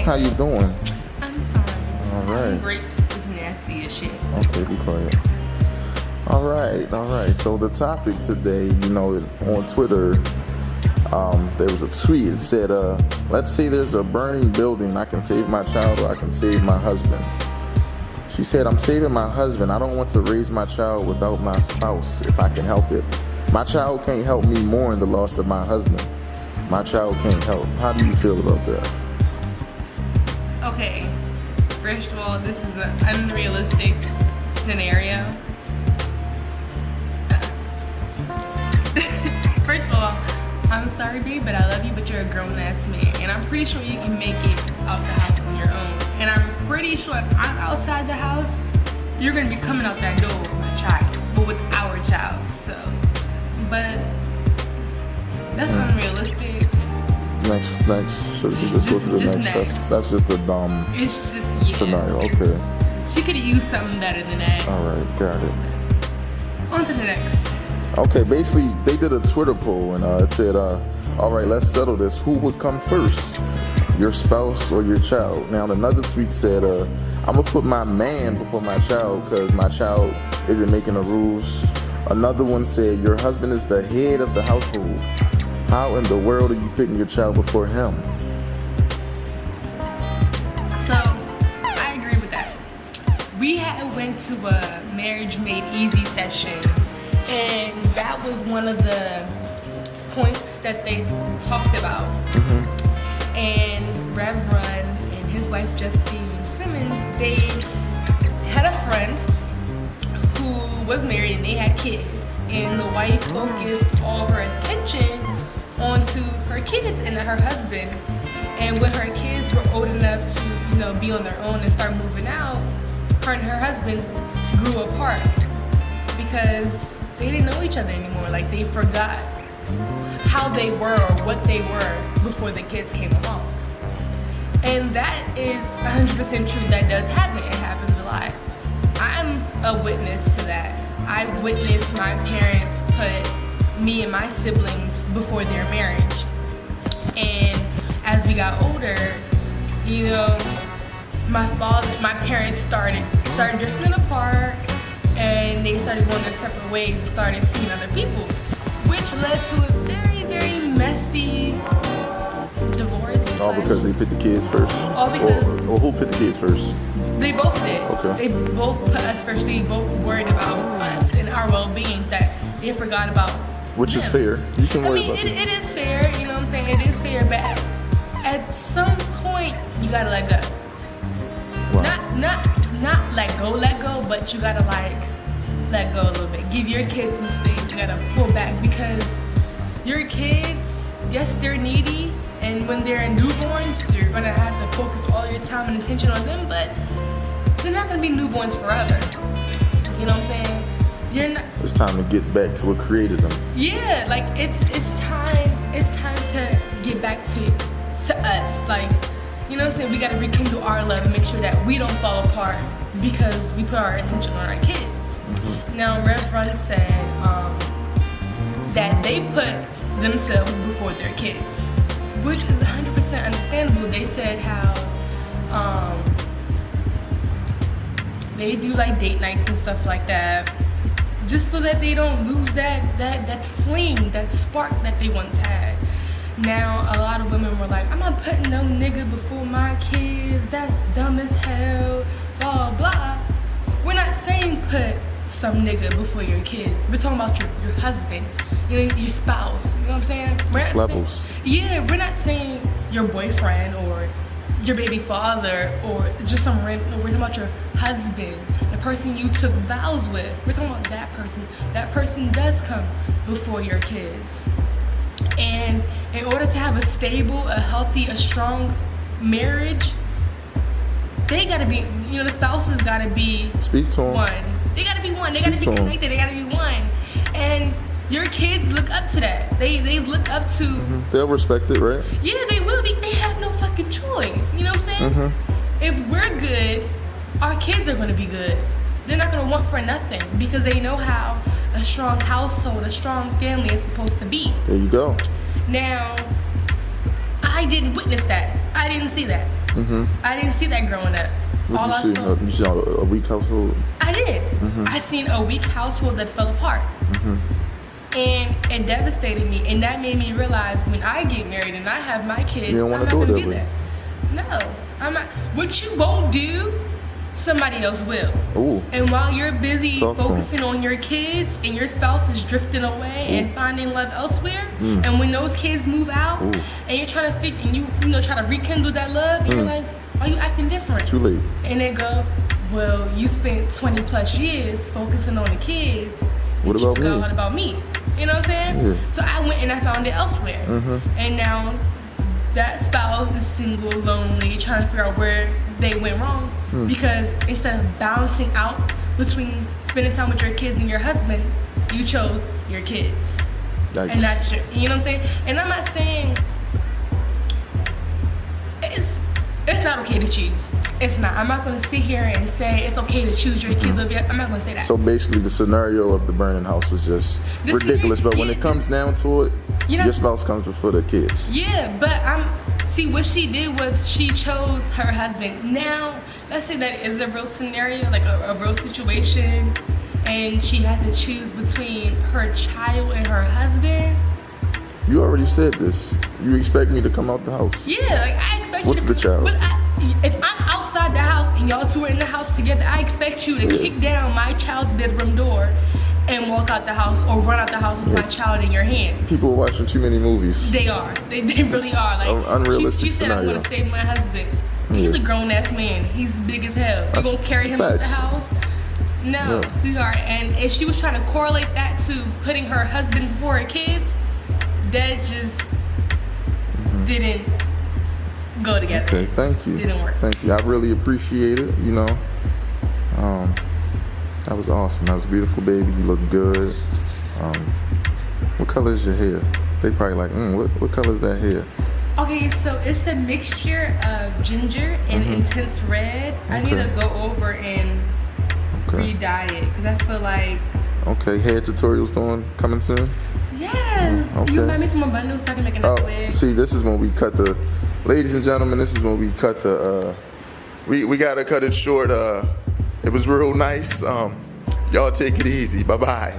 How you doing? I'm fine. All right. Grapes is nasty as shit. Okay, be quiet. All right. So the topic today, on Twitter, there was a tweet. It said, let's say there's a burning building. I can save my child or I can save my husband. She said, I'm saving my husband. I don't want to raise my child without my spouse if I can help it. My child can't help me mourn the loss of my husband. My child can't help. How do you feel about that? Okay, first of all, this is an unrealistic scenario. First of all, I'm sorry, babe, but I love you, but you're a grown-ass man, and I'm pretty sure you can make it out the house on your own. And I'm pretty sure if I'm outside the house, you're gonna be coming out that door with my child, but with our child. So, but that's unrealistic. Next. Should we just go to the next? That's just a dumb scenario. Okay. She could have used something better than that. All right, got it. On to the next. Okay, basically, they did a Twitter poll, and it said, all right, let's settle this. Who would come first, your spouse or your child? Now, another tweet said, I'm going to put my man before my child because my child isn't making the rules. Another one said, your husband is the head of the household. How in the world are you putting your child before him? So, I agree with that. We had went to a Marriage Made Easy session, and that was one of the points that they talked about. Mm-hmm. And Reverend and his wife Justine Simmons, they had a friend who was married and they had kids, and the wife focused all her attention onto her kids and her husband. And when her kids were old enough to, be on their own and start moving out, her and her husband grew apart because they didn't know each other anymore. Like, they forgot how they were or what they were before the kids came along. And that is 100% true. That does happen. It happens a lot. I'm a witness to that. I've witnessed my parents put me and my siblings before their marriage. And as we got older, my parents started drifting apart, and they started going their separate ways and started seeing other people, which led to a very, very messy divorce. All because they put the kids first? All because... Or who put the kids first? They both did. Okay. They both put us first. They both worried about us and our well-being, that they forgot about Which them. is fair. You can worry about it. It is fair, you know what I'm saying? It is fair, but at some point, you gotta let go. Wow. Not let go, but you gotta let go a little bit. Give your kids some space. You gotta pull back, because your kids, yes, they're needy, and when they're newborns, you're gonna have to focus all your time and attention on them, but they're not gonna be newborns forever. You know what I'm saying? It's time to get back to what created them. Yeah, like it's time to get back to us. Like, you know what I'm saying? We gotta rekindle our love and make sure that we don't fall apart because we put our attention on our kids. Mm-hmm. Now, Reverend said that they put themselves before their kids, which is 100% understandable. They said how they do like date nights and stuff like that, just so that they don't lose that fling, that spark that they once had. Now, a lot of women were like, I'm not putting no nigga before my kids, that's dumb as hell, blah, blah. We're not saying put some nigga before your kid. We're talking about your husband, your spouse, you know what I'm saying? It's levels. Yeah, we're not saying your boyfriend or your baby father or just some random, no, we're talking about your husband, the person you took vows with. We're talking about that person. That person does come before your kids. And in order to have a stable, a healthy, a strong marriage, they gotta be, the spouses gotta be Speak to 'em. one. They gotta be one. They gotta be connected. They gotta be one. And your kids look up to that. They look up to. Mm-hmm. They'll respect it, right? Yeah, they will. They have no fucking choice. You know what I'm saying? Mm-hmm. If we're good, our kids are gonna be good. They're not gonna want for nothing because they know how a strong household, a strong family is supposed to be. There you go. Now, I didn't witness that. I didn't see that. I didn't see that growing up. What All I you see? saw, You saw a weak household? I did. I seen a weak household that fell apart. And it devastated me. And that made me realize when I get married and I have my kids, You don't I'm wanna not do going it to do that that. No, I'm not. What you won't do, somebody else will. Ooh. And while you're busy Talk to 'em. focusing on your kids and your spouse is drifting away and finding love elsewhere, and when those kids move out Ooh. and you're trying to and you know try to rekindle that love, and you're like, why are you acting different? Too late. And they go, well, you spent 20 plus years focusing on the kids. What but you about forgot me? What about me? You know what I'm saying? Yeah. So I went and I found it elsewhere. And now that spouse is single, lonely, trying to figure out where they went wrong. Because instead of balancing out between spending time with your kids and your husband, you chose your kids. Yikes. And that's your, you know what I'm saying? And I'm not saying it's not okay to choose. It's not. I'm not going to sit here and say it's okay to choose your kids over your, I'm not going to say that. So basically, the scenario of the burning house was just The ridiculous. scenario- But when yeah. it comes down to it, You know- your spouse comes before the kids. Yeah, but see what she did was she chose her husband. Now, let's say that is a real scenario, like a real situation, and she has to choose between her child and her husband. You already said this. You expect me to come out the house. Yeah, like I expect What's you to. the child? But if I'm outside the house and y'all two are in the house together, I expect you to kick down my child's bedroom door and walk out the house or run out the house with my child in your hands. People are watching too many movies. They are. They really are. Like Unrealistic she said, I'm scenario. going to save my husband. He's a grown ass man. He's big as hell. You That's gonna carry him out the facts. house? No, Yeah. sweetheart. And if she was trying to correlate that to putting her husband before her kids, that just didn't go together. Okay, thank you. Didn't work. Thank you. I really appreciate it. You know, that was awesome. That was a beautiful, baby. You look good. What color is your hair? They probably like, what color is that hair? Okay, so it's a mixture of ginger and intense red. I need to go over and re-dye it because I feel like. Okay, hair tutorials coming soon. Yes. Okay. You buy me some more bundles so I can make another wig. See, this is when we cut the, ladies and gentlemen, this is when we cut the, we gotta cut it short. It was real nice. Y'all take it easy. Bye-bye.